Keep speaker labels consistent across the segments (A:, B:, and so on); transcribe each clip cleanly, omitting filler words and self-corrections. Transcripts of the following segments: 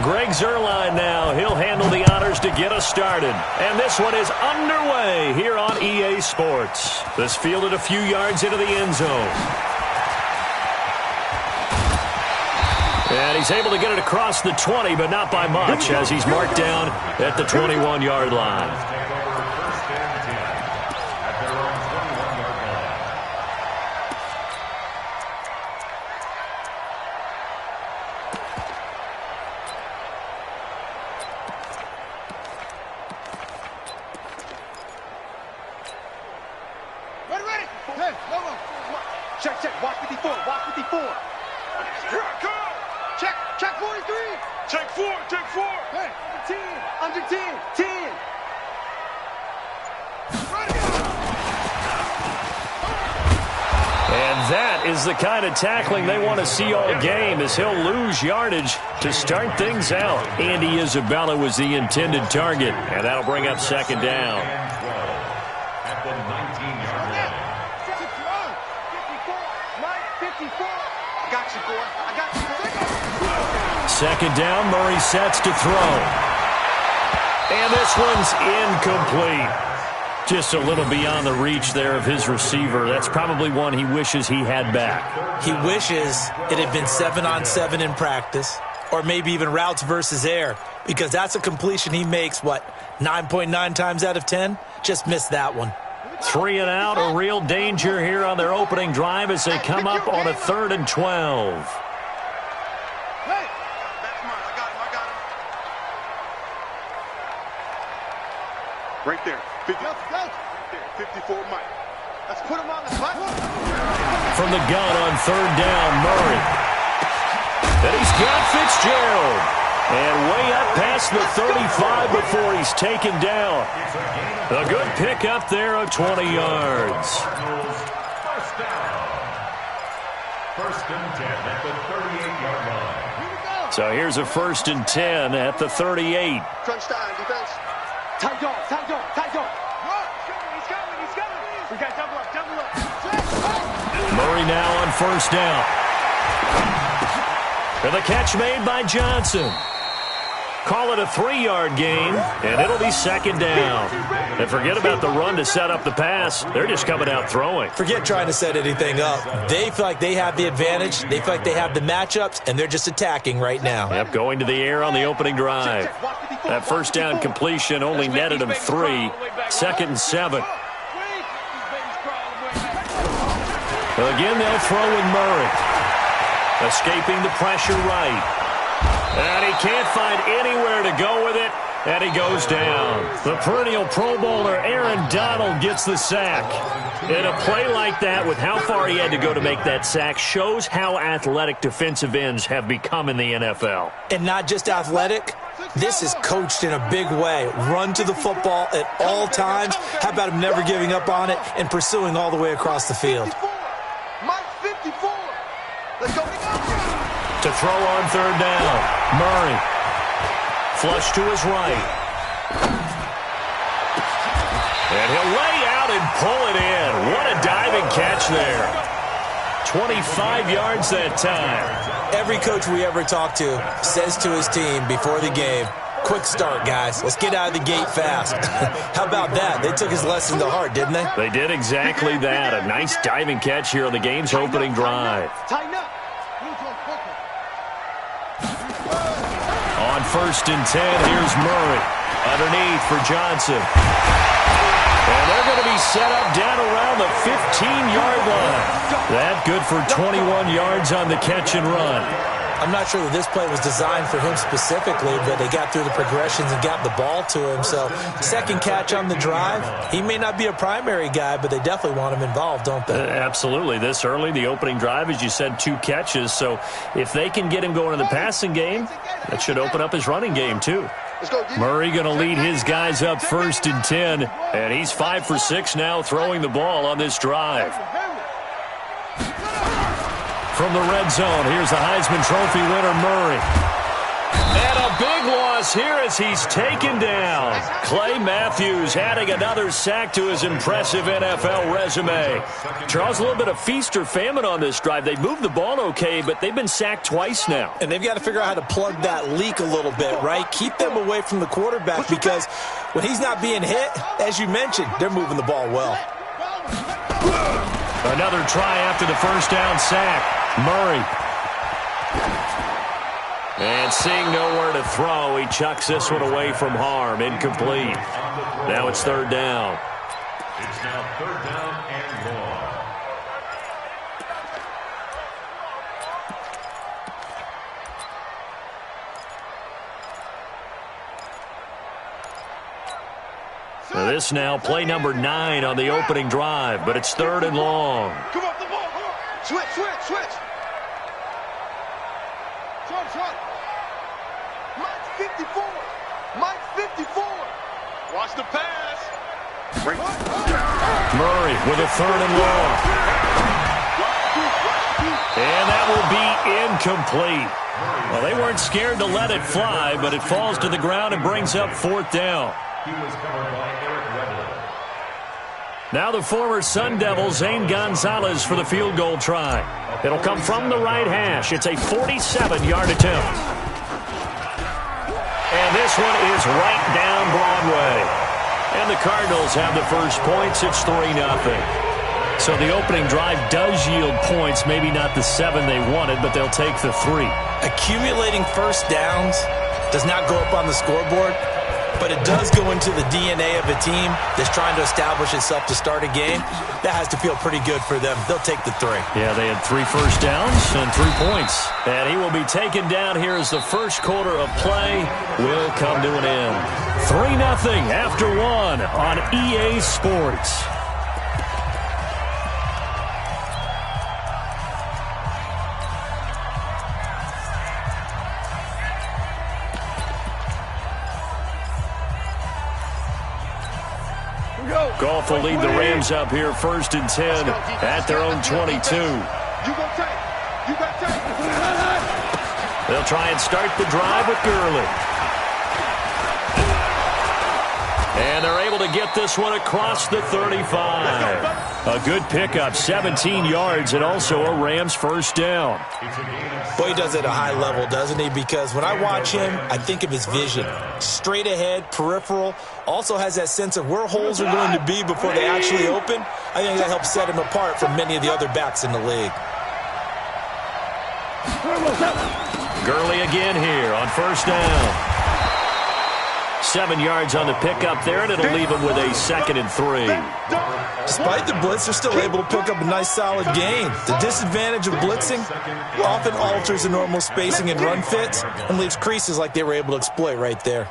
A: Greg Zuerlein now. He'll handle the honors to get us started. And this one is underway here on EA Sports. This fielded a few yards into the end zone. And he's able to get it across the 20, but not by much, as he's marked down at the 21-yard line. The kind of tackling they want to see all game, as he'll lose yardage to start things out. Andy Isabella was the intended target, and that'll bring up second down.
B: At the 19-yard line.
A: Second down, Murray sets to throw. And this one's incomplete. Just a little beyond the reach there of his receiver. That's probably one he wishes he had back.
C: He wishes it had been 7-on-7 in practice, or maybe even routes versus air, because that's a completion he makes, 9.9 times out of 10? Just missed that one.
A: 3 and out, a real danger here on their opening drive as they come up on a 3rd and 12.
D: Right there. 54 Mike. Let's put him on the spot.
A: From the gun on 3rd down, Murray. And he's got Fitzgerald. And way up past the 35 before he's taken down. A good pickup there of 20 yards.
B: First and 10 at the 38-yard line.
A: So here's a 1st and 10 at the 38.
D: Crunch time, defense.
E: Tight dog, tight dog, tight dog. He's coming. We got double up.
A: Murray now on 1st down. And the catch made by Johnson. Call it a 3-yard gain, and it'll be 2nd down. And forget about the run to set up the pass. They're just coming out throwing.
C: Forget trying to set anything up. They feel like they have the advantage. They feel like they have the matchups, and they're just attacking right now.
A: Yep, going to the air on the opening drive. That 1st down completion only netted him 3. 2nd and 7. Again, they'll throw with Murray. Escaping the pressure right. And he can't find anywhere to go with it, and he goes down. The perennial Pro Bowler Aaron Donald gets the sack. And a play like that, with how far he had to go to make that sack, shows how athletic defensive ends have become in the NFL.
C: And not just athletic. This is coached in a big way. Run to the football at all times. How about him never giving up on it and pursuing all the way across the field?
D: Mike 54. Let's go.
A: To throw on 3rd down, Murray. Flush to his right. And he'll lay out and pull it in. What a diving catch there. 25 yards that time.
C: Every coach we ever talk to says to his team before the game, quick start, guys. Let's get out of the gate fast. How about that? They took his lesson to heart, didn't they?
A: They did exactly that. A nice diving catch here on the game's opening drive.
E: Tighten up.
A: On 1st and 10, here's Murray. Underneath for Johnson. And they're going to be set up down around the 15-yard line. That good for 21 yards on the catch and run.
C: I'm not sure that this play was designed for him specifically, but they got through the progressions and got the ball to him. So, 2nd catch on the drive. He may not be a primary guy, but they definitely want him involved, don't they?
A: Absolutely. This early, the opening drive, as you said, 2 catches. So, if they can get him going in the passing game, that should open up his running game, too. Murray going to lead his guys up 1st and 10, and he's 5 for 6 now throwing the ball on this drive. From the red zone, here's the Heisman Trophy winner, Murray. And a big loss falls here as he's taken down. Clay Matthews adding another sack to his impressive NFL resume. Charles, a little bit of feast or famine on this drive. They moved the ball okay, but they've been sacked twice now.
C: And they've got to figure out how to plug that leak a little bit, right? Keep them away from the quarterback because when he's not being hit, as you mentioned, they're moving the ball well.
A: Another try after the first down sack. Murray. And seeing nowhere to throw, he chucks this one away from harm. Incomplete. Now it's third down.
B: It's now third down and long.
A: This now play number 9 on the opening drive, but it's third and long.
D: Come on, the ball. Switch. Mike's 54. Watch the pass.
A: Murray with a third and long. And that will be incomplete. Well, they weren't scared to let it fly, but it falls to the ground and brings up fourth down.
B: He was covered by Eric Weddle.
A: Now the former Sun Devil, Zane Gonzalez, for the field goal try. It'll come from the right hash. It's a 47-yard attempt. And this one is right down Broadway. And the Cardinals have the first points. It's 3-0. So the opening drive does yield points, maybe not the 7 they wanted, but they'll take the 3.
C: Accumulating first downs does not go up on the scoreboard, but it does go into the DNA of a team that's trying to establish itself to start a game. That has to feel pretty good for them. They'll take the 3.
A: Yeah, they had 3 first downs and 3 points. And he will be taken down here as the first quarter of play will come to an end. 3-0 after 1 on EA Sports. Goff will lead the Rams up here first and 10 at their own 22. They'll try and start the drive with Gurley. And they're able to get this one across the 35. A good pickup, 17 yards, and also a Rams first down.
C: Boy, he does it at a high level, doesn't he? Because when I watch him, I think of his vision. Straight ahead, peripheral. Also has that sense of where holes are going to be before they actually open. I think that helps set him apart from many of the other backs in the league.
A: Gurley again here on first down. 7 yards on the pickup there, and it'll leave him with a 2nd and 3.
C: Despite the blitz, they're still able to pick up a nice, solid gain. The disadvantage of blitzing often alters the normal spacing and run fits and leaves creases like they were able to exploit right there.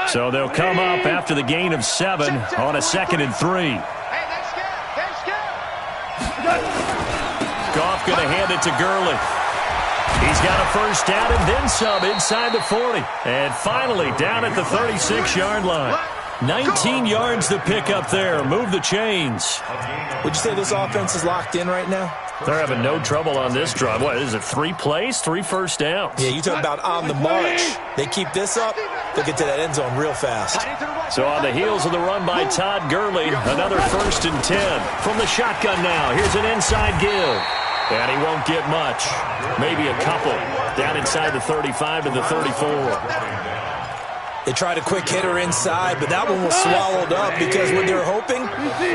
A: So they'll come up after the gain of 7 on a 2nd and 3. Goff going to hand it to Gurley. He's got a first down and then some inside the 40. And finally down at the 36-yard line. 19 yards to pick up there. Move the chains.
C: Would you say this offense is locked in right now?
A: They're having no trouble on this drive. What is it, 3 plays, 3 first downs?
C: Yeah, you talk about on the march. They keep this up, they'll get to that end zone real fast.
A: So on the heels of the run by Todd Gurley, another 1st and 10. From the shotgun now, here's an inside give. And he won't get much. Maybe a couple. Down inside the 35 to the 34.
C: They tried a quick hitter inside, but that one was swallowed up because what they're hoping,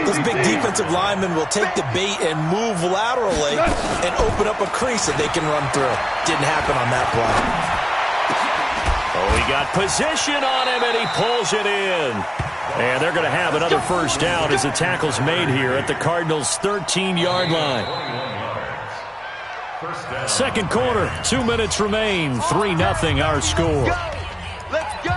C: those big defensive linemen will take the bait and move laterally and open up a crease that they can run through. Didn't happen on that play.
A: Oh, he got position on him, and he pulls it in. And they're going to have another first down as the tackle's made here at the Cardinals' 13-yard line. Second quarter, 2 minutes remain. 3-0 our score.
D: Let's go.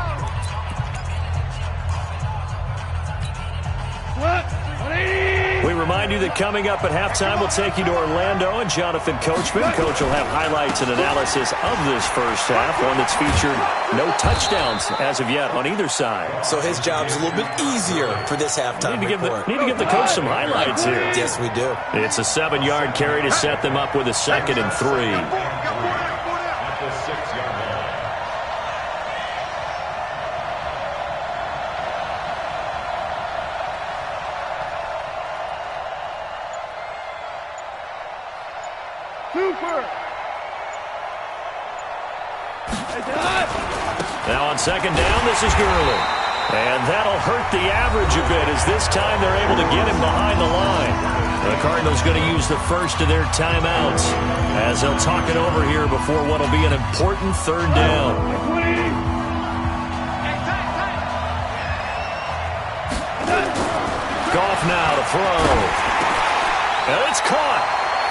A: We remind you that coming up at halftime, we'll take you to Orlando and Jonathan Coachman. Coach will have highlights and analysis of this first half, one that's featured no touchdowns as of yet on either side.
C: So his job's a little bit easier for this halftime report.
A: Need to give the coach some highlights here.
C: Yes, we do.
A: It's a 7-yard carry to set them up with a 2nd and 3.
B: At the 6-yard line.
A: Now on 2nd down, this is Gurley. And that'll hurt the average a bit as this time they're able to get him behind the line. The Cardinals going to use the first of their timeouts as they'll talk it over here before what will be an important 3rd down. Goff now to throw. And it's caught.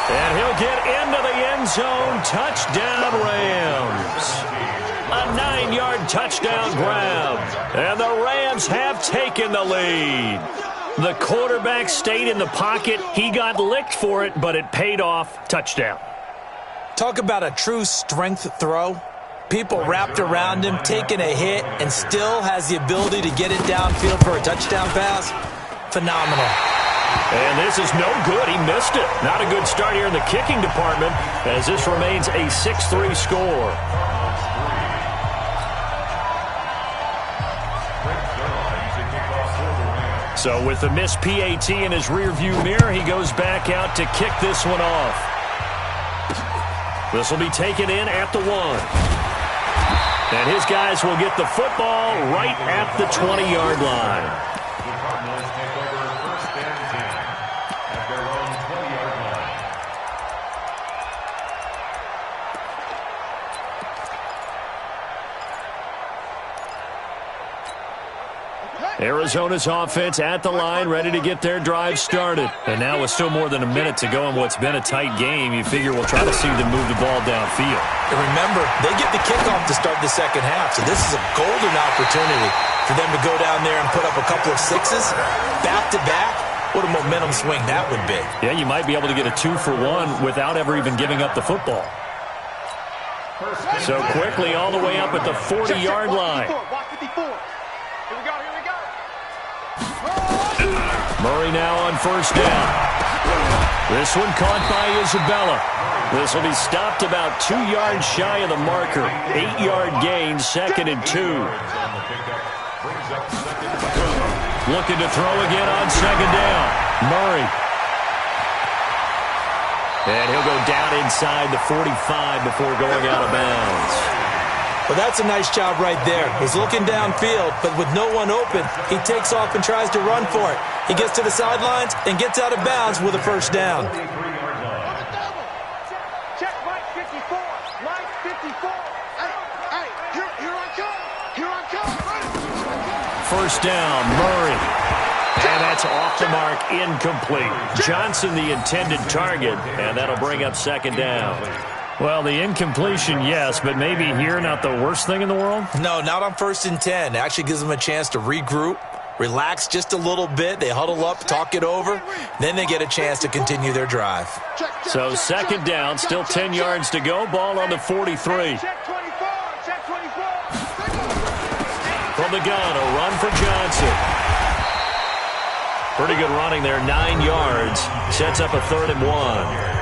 A: And he'll get into the end zone. Touchdown, Rams. A 9-yard touchdown grab. And the Rams have taken the lead. The quarterback stayed in the pocket. He got licked for it, but it paid off. Touchdown.
C: Talk about a true strength throw. People wrapped around him, taking a hit, and still has the ability to get it downfield for a touchdown pass. Phenomenal.
A: And this is no good. He missed it. Not a good start here in the kicking department as this remains a 6-3 score. So with the missed PAT in his rearview mirror, he goes back out to kick this one off. This will be taken in at the 1. And his guys will get the football right at the 20-yard line.
B: The Cardinals take over 1st and 10 at their own 20-yard line.
A: Arizona's offense at the line, ready to get their drive started. And now with still more than a minute to go in what's been a tight game, you figure we'll try to see them move the ball downfield.
C: And remember, they get the kickoff to start the second half, so this is a golden opportunity for them to go down there and put up a couple of sixes, back-to-back. What a momentum swing that would be.
A: Yeah, you might be able to get a 2-for-1 without ever even giving up the football. So quickly all the way up at the 40-yard line. Murray now on 1st down. This one caught by Isabella. This will be stopped about 2 yards shy of the marker. 8-yard gain, 2nd and 2. Looking to throw again on 2nd down. Murray. And he'll go down inside the 45 before going out of bounds.
C: Well, that's a nice job right there. He's looking downfield, but with no one open, he takes off and tries to run for it. He gets to the sidelines and gets out of bounds with a 1st down.
E: Check Mike 54. Mike 54. Hey, here I come. Here I come.
A: 1st down, Murray. And that's off the mark, incomplete. Johnson the intended target, and that'll bring up 2nd down. Well, the incompletion, yes, but maybe here not the worst thing in the world?
C: No, not on 1st and 10. It actually gives them a chance to regroup, relax just a little bit. They huddle up, talk it over. Then they get a chance to continue their drive.
A: So 2nd down, still 10 yards to go. Ball on the 43. From the gun, a run for Johnson. Pretty good running there, 9 yards. Sets up a 3rd and 1.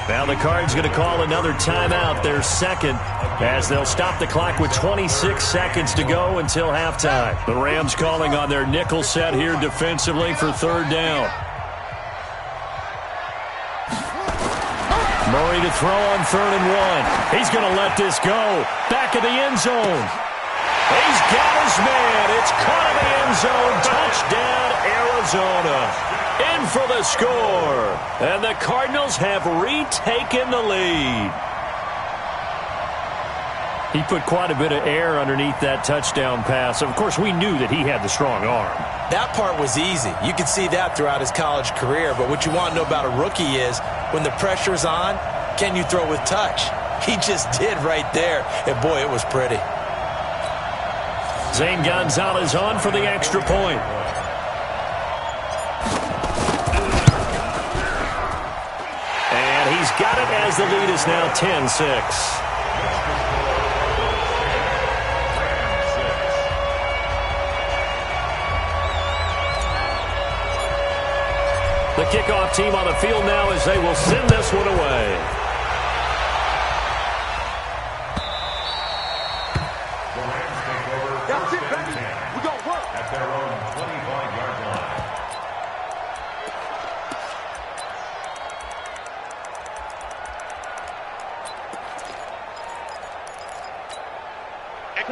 A: Now the Cards going to call another timeout, their 2nd, as they'll stop the clock with 26 seconds to go until halftime. The Rams calling on their nickel set here defensively for 3rd down. Murray to throw on 3rd and 1. He's going to let this go. Back of the end zone. He's got his man. It's caught in the end zone. Touchdown, Arizona. In for the score. And the Cardinals have retaken the lead. He put quite a bit of air underneath that touchdown pass. Of course, we knew that he had the strong arm.
C: That part was easy. You could see that throughout his college career. But what you want to know about a rookie is when the pressure's on, can you throw with touch? He just did right there. And, boy, it was pretty.
A: Zane Gonzalez on for the extra point. he's got it as the lead is now 10-6. The kickoff team on the field now as they will send this one away.
B: The Rams take over
E: That's it,
B: first and
E: baby.
B: 10
E: We gonna work.
B: at their own 25-yard line.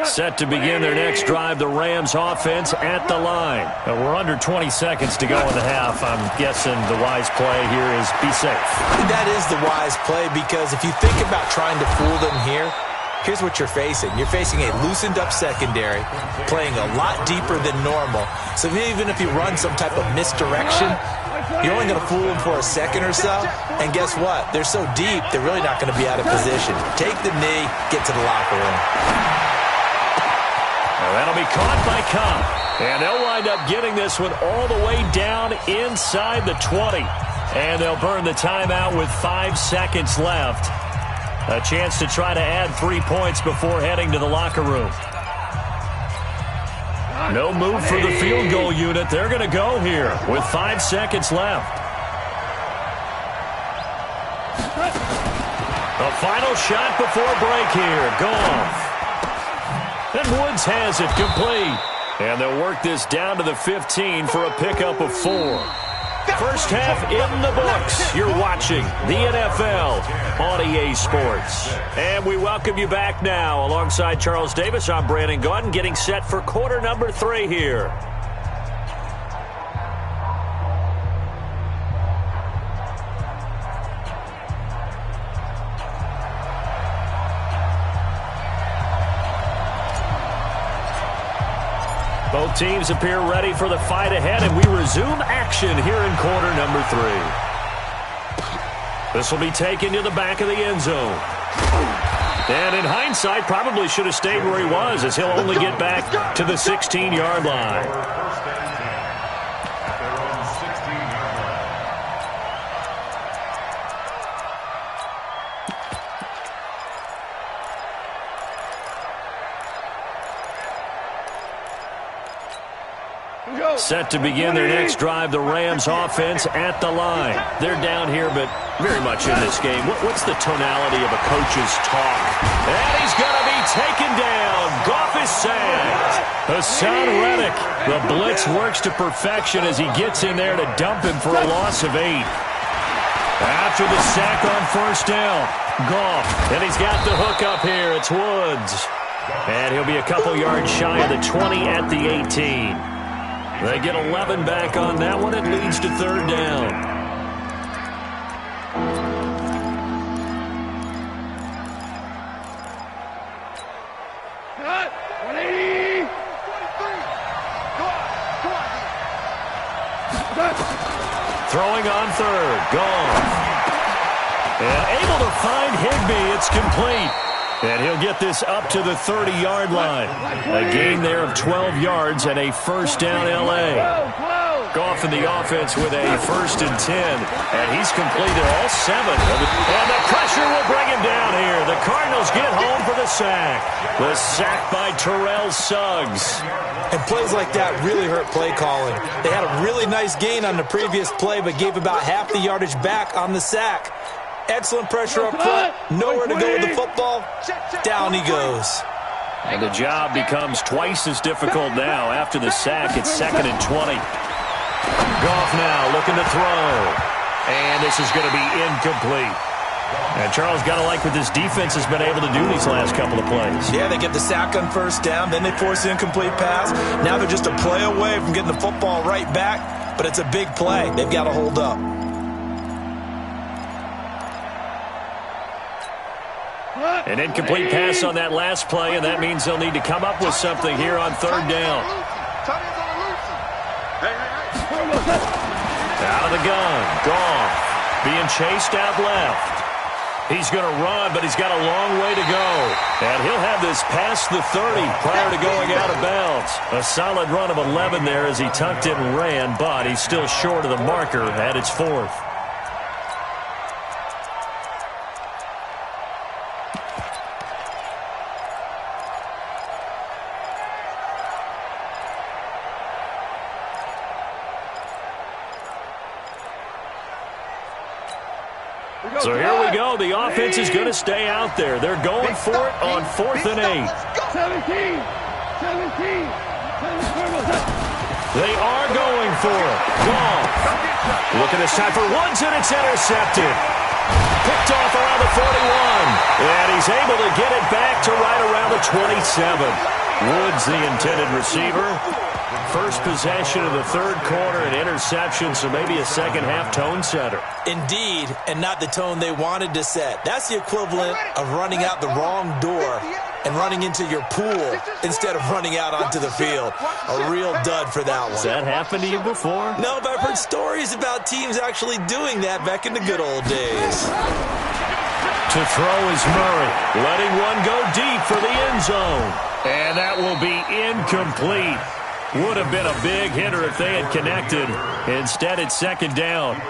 A: Set to begin their next drive, the Rams offense at the line. We're under 20 seconds to go in the half. I'm guessing the wise play here is be safe.
C: That is the wise play, because if you think about trying to fool them here, here's what you're facing. You're facing a loosened up secondary, playing a lot deeper than normal. So even if you run some type of misdirection, you're only going to fool them for a second or so. And guess what? They're so deep, they're really not going to be out of position. Take the knee, get to the locker room.
A: That'll be caught by Cup. And they'll wind up getting this one all the way down inside the 20. And they'll burn the timeout with 5 seconds left. A chance to try to add 3 points before heading to the locker room. No move for the field goal unit. They're going to go here with 5 seconds left. The final shot before break here. Goff. And Woods has it complete. And they'll work this down to the 15 for a pickup of 4. First half in the books. You're watching the NFL on EA Sports. And we welcome you back now. Alongside Charles Davis, I'm Brandon Gaudin, getting set for quarter number 3 here. Both teams appear ready for the fight ahead, and we resume action here in quarter number 3. This will be taken to the back of the end zone. And in hindsight, probably should have stayed where he was, as he'll only get back to the 16-yard line.
B: First and 10 at their own 16-yard line.
A: Set to begin their next drive, the Rams offense at the line. They're down here, but very much in this game. What's the tonality of a coach's talk? And he's going to be taken down. Goff is sacked. Hassan Reddick. The blitz works to perfection as he gets in there to dump him for a loss of 8. After the sack on first down, Goff. And he's got the hook up here. It's Woods. And he'll be a couple yards shy of the 20 at the 18. They get 11 back on that one. It leads to third down. Throwing on third. Goff. And able to find Higbee. It's complete. And he'll get this up to the 30-yard line. A gain there of 12 yards and a first down L.A. Goff in the offense with a first and 10. And he's completed all 7. And the pressure will bring him down here. The Cardinals get home for the sack. The sack by Terrell Suggs.
C: And plays like that really hurt play calling. They had a really nice gain on the previous play, but gave about half the yardage back on the sack. Excellent pressure up front. Nowhere to go with the football. Down he goes.
A: And the job becomes twice as difficult now. After the sack, it's 2nd and 20. Goff now looking to throw. And this is going to be incomplete. And Charles, got to like what this defense has been able to do these last couple of plays.
C: Yeah, they get the sack on first down. Then they force the incomplete pass. Now they're just a play away from getting the football right back. But it's a big play. They've got to hold up.
A: An incomplete pass on that last play, and that means they'll need to come up with something here on third down. Out of the gun. Goff being chased out left. He's going to run, but he's got a long way to go. And he'll have this past the 30 prior to going out of bounds. A solid run of 11 there as he tucked it and ran, but he's still short of the marker at its 4th. So here we go. The offense is going to stay out there. They're going for it on 4th and 8.
E: 17.
A: They are going for it. Goff. Looking this time for Woods, and it's intercepted. Picked off around the 41. And he's able to get it back to right around the 27. Woods, the intended receiver. First possession of the third quarter, an interception, so maybe a second-half tone setter.
C: Indeed, and not the tone they wanted to set. That's the equivalent of running out the wrong door and running into your pool instead of running out onto the field. A real dud for that one.
A: Has that happened to you before?
C: No, but I've heard stories about teams actually doing that back in the good old days.
A: To throw is Murray, letting one go deep for the end zone. And that will be incomplete. Would have been a big hitter if they had connected. Instead, it's second down.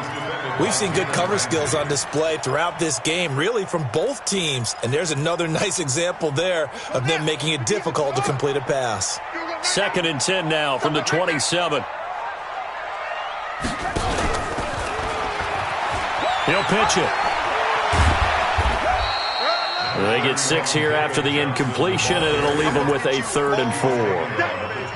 C: We've seen good cover skills on display throughout this game, really from both teams. And there's another nice example there of them making it difficult to complete a pass.
A: 2nd and 10 now from the 27. He'll pitch it. They get 6 here after the incompletion, and it'll leave them with a 3rd and 4.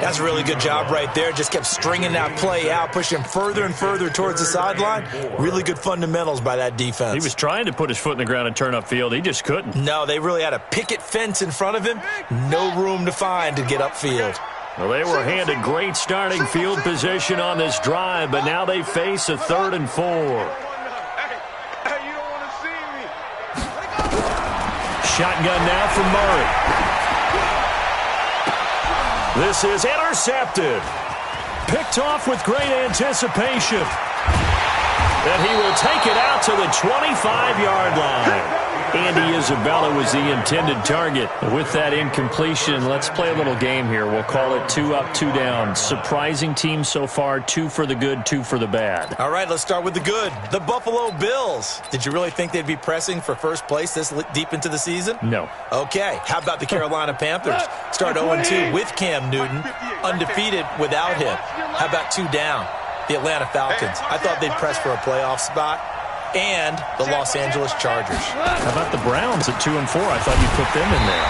C: That's a really good job right there. Just kept stringing that play out, pushing further and further towards the sideline. Really good fundamentals by that defense.
A: He was trying to put his foot in the ground and turn upfield. He just couldn't.
C: No, they really had a picket fence in front of him. No room to find to get upfield.
A: Well, they were handed great starting field position on this drive, but now they face a 3rd and 4.
E: Hey, you don't want to see me.
A: Shotgun now from Murray. This is intercepted. Picked off with great anticipation. And he will take it out to the 25-yard line. Andy Isabella was the intended target. With that incompletion, let's play a little game here. We'll call it 2 up, 2 down. Surprising team so far, 2 for the good, 2 for the bad.
C: All right, let's start with the good. The Buffalo Bills. Did you really think they'd be pressing for first place this deep into the season?
A: No.
C: Okay, how about the Carolina Panthers? Start 0-2 with Cam Newton, undefeated without him. How about 2 down? The Atlanta Falcons. I thought they'd press for a playoff spot. And the Los Angeles Chargers.
A: How about the Browns at 2 and 4? I thought you'd put them in there.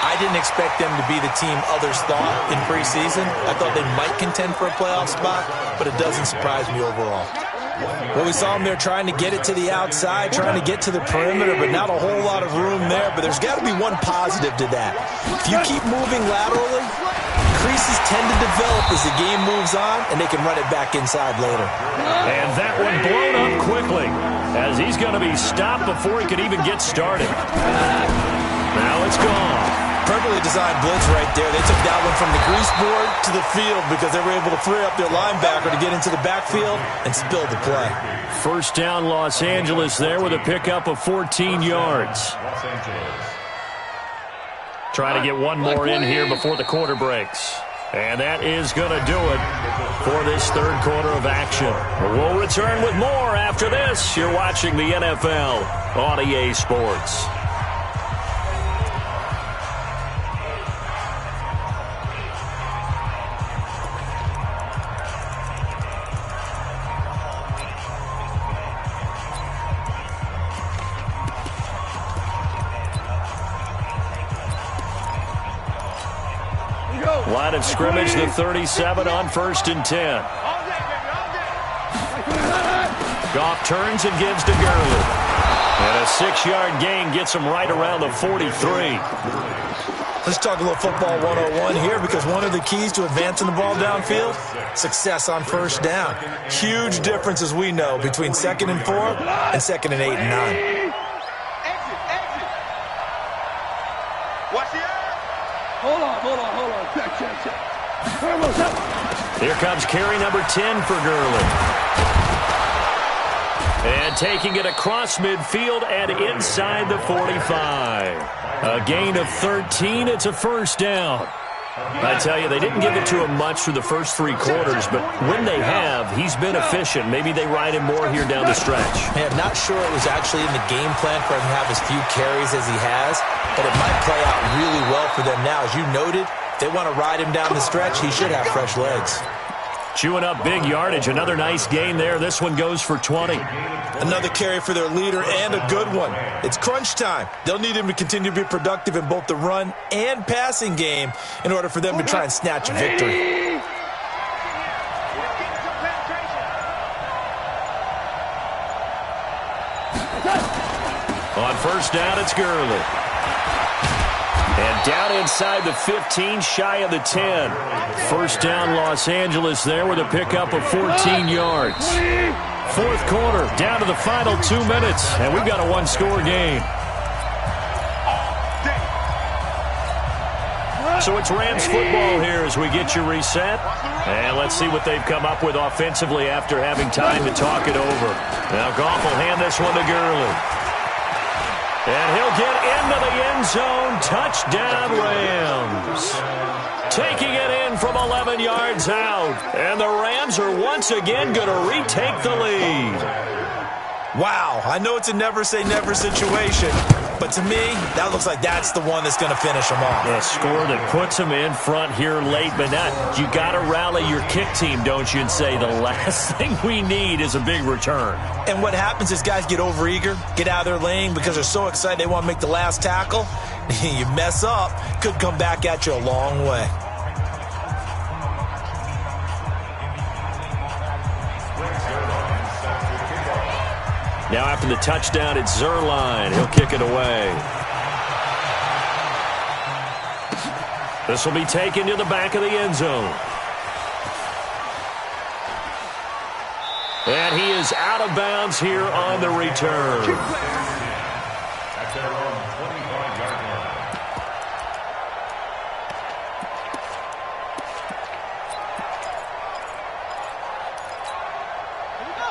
C: I didn't expect them to be the team others thought in preseason. I thought they might contend for a playoff spot, but it doesn't surprise me overall. Well, we saw them there trying to get it to the outside, trying to get to the perimeter, but not a whole lot of room there. But there's got to be one positive to that. If you keep moving laterally, creases tend to develop as the game moves on, and they can run it back inside later.
A: And that one blown up quickly, as he's going to be stopped before he could even get started. Now it's gone.
C: Perfectly designed blitz right there. They took that one from the grease board to the field because they were able to free up their linebacker to get into the backfield and spill the play.
A: First down, Los Angeles there with a pickup of 14 yards. Trying to get one more in here before the quarter breaks. And that is going to do it for this third quarter of action. We'll return with more after this. You're watching the NFL on EA Sports. Line of scrimmage, the 37 on 1st and 10. Goff turns and gives to Gurley. And a 6-yard gain gets him right around the 43.
C: Let's talk a little football 101 here, because one of the keys to advancing the ball downfield, success on first down. Huge difference, as we know, between 2nd and 4 and 2nd and 8 and 9.
E: Watch the eye. Hold on. Check.
A: Here comes carry number 10 for Gurley. And taking it across midfield and inside the 45. A gain of 13. It's a first down. I tell you, they didn't give it to him much through the first 3 quarters, but when they have, he's been efficient. Maybe they ride him more here down the stretch.
C: Man, I'm not sure it was actually in the game plan for him to have as few carries as he has, but it might play out really well for them now. As you noted, if they want to ride him down the stretch, he should have fresh legs.
A: Chewing up big yardage. Another nice gain there. This one goes for 20.
C: Another carry for their leader and a good one. It's crunch time. They'll need him to continue to be productive in both the run and passing game in order for them to try and snatch a victory.
A: On first down, it's Gurley. And down inside the 15, shy of the 10. First down, Los Angeles there with a pickup of 14 yards. Fourth quarter, down to the final 2 minutes, and we've got a one-score game. So it's Rams football here as we get you reset. And let's see what they've come up with offensively after having time to talk it over. Now Goff will hand this one to Gurley. And he'll get into the end zone. Touchdown, Rams. Taking it in from 11 yards out. And the Rams are once again going to retake the lead.
C: Wow, I know it's a never-say-never situation, but to me, that looks like that's the one that's going to finish them off.
A: A score that puts them in front here late, but not. You got to rally your kick team, don't you, and say the last thing we need is a big return.
C: And what happens is guys get overeager, get out of their lane because they're so excited they want to make the last tackle. You mess up, could come back at you a long way.
A: Now after the touchdown, it's Zerline. He'll kick it away. This will be taken to the back of the end zone. And he is out of bounds here on the return.
B: At their own 25-yard line.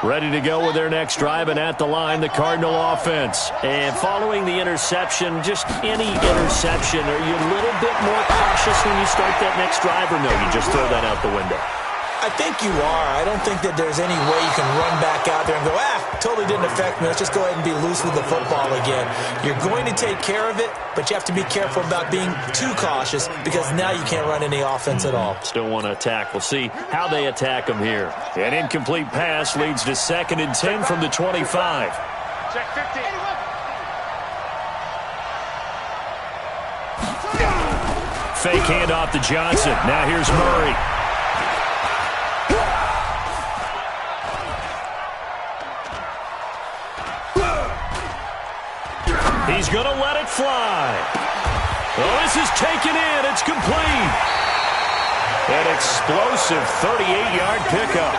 A: Ready to go with their next drive, and at the line, the Cardinal offense. And following the interception, just any interception, are you a little bit more cautious when you start that next drive, or no, you just throw that out the window?
C: I think you are. I don't think that there's any way you can run back out there and go, totally didn't affect me. Let's just go ahead and be loose with the football again. You're going to take care of it, but you have to be careful about being too cautious because now you can't run any offense at all.
A: Still want to attack. We'll see how they attack them here. An incomplete pass leads to 2nd and 10 from the 25.
E: Check 15.
A: Fake handoff to Johnson. Now here's Murray. He's going to let it fly. Oh, this is taken in. It's complete. An explosive 38-yard pickup.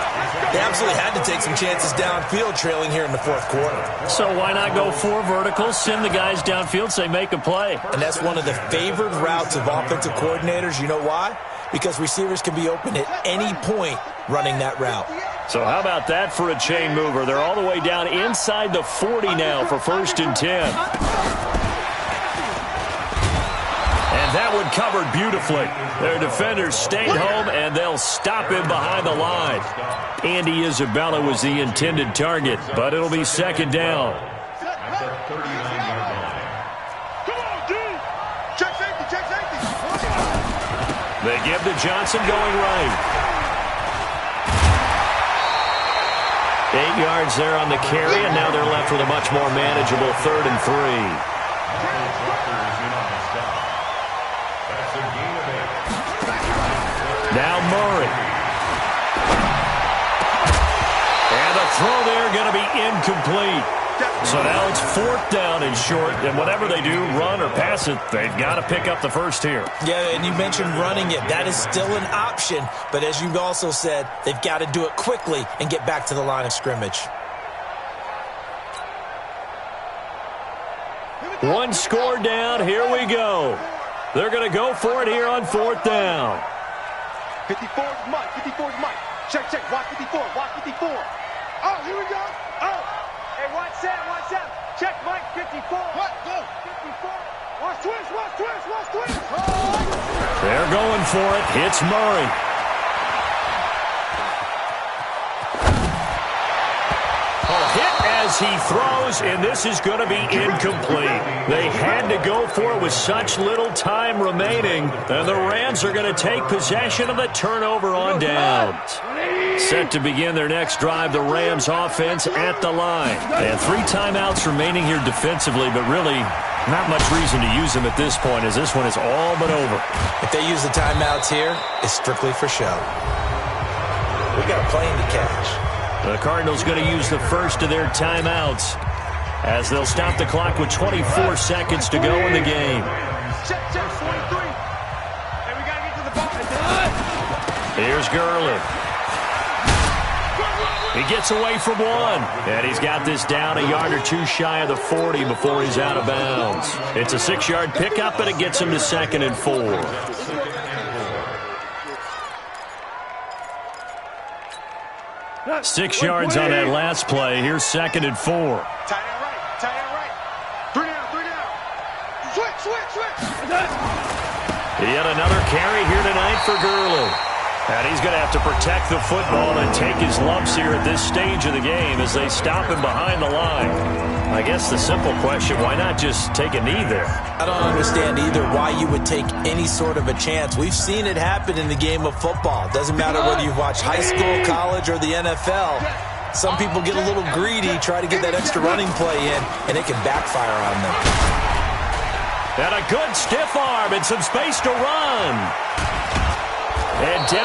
C: They absolutely had to take some chances downfield trailing here in the fourth quarter.
A: So why not go 4 verticals, send the guys downfield, say make a play?
C: And that's one of the favored routes of offensive coordinators. You know why? Because receivers can be open at any point running that route.
A: So how about that for a chain mover? They're all the way down inside the 40 now for 1st and 10. And that one covered beautifully. Their defenders stayed home, and they'll stop him behind the line. Andy Isabella was the intended target, but it'll be 2nd down.
B: At the 39-yard line.
E: Come on, D! Check safety, check safety!
A: They give to Johnson going right. 8 yards there on the carry, and now they're left with a much more manageable 3rd and 3.
B: That's a gain of 8.
A: Now Murray. And the throw there going to be incomplete. So now it's 4th down and short, and whatever they do, run or pass it, they've got to pick up the first here.
C: Yeah, and you mentioned running it. That is still an option, but as you've also said, they've got to do it quickly and get back to the line of scrimmage.
A: One score down, here we go. They're going to go for it here on 4th down.
E: 54 is Mike, 54 is Mike. Check, check, watch 54, watch 54. Oh, here we go. Oh. Hey, watch Sam, watch Sam. Check Mike, 54. What? Go. 54. Watch twist, watch twist, watch twist. Oh.
A: They're going for it. It's Murray. Hit as he throws, and this is going to be incomplete. They had to go for it with such little time remaining, and the Rams are going to take possession of the turnover on downs. Set to begin their next drive, the Rams offense at the line. And 3 timeouts remaining here defensively, but really not much reason to use them at this point as this one is all but over.
C: If they use the timeouts here, it's strictly for show. We got a plane to catch.
A: The Cardinals going to use the first of their timeouts as they'll stop the clock with 24 seconds to go in the game.
E: Check, 23. And we got to get to the ball.
A: Here's Gurley. He gets away from one, and he's got this down a yard or two shy of the 40 before he's out of bounds. It's a 6-yard pickup, and it gets him to 2nd and 4. Six yards on that last play. Here's 2nd and 4.
E: Tight end right, tight end right. 3 down. Switch.
A: Yet another carry here tonight for Gurley. And he's going to have to protect the football and take his lumps here at this stage of the game as they stop him behind the line. I guess the simple question, why not just take a knee there?
C: I don't understand either why you would take any sort of a chance. We've seen it happen in the game of football. Doesn't matter whether you've watched high school, college, or the NFL. Some people get a little greedy, try to get that extra running play in, and it can backfire on them.
A: And a good stiff arm and some space to run. And down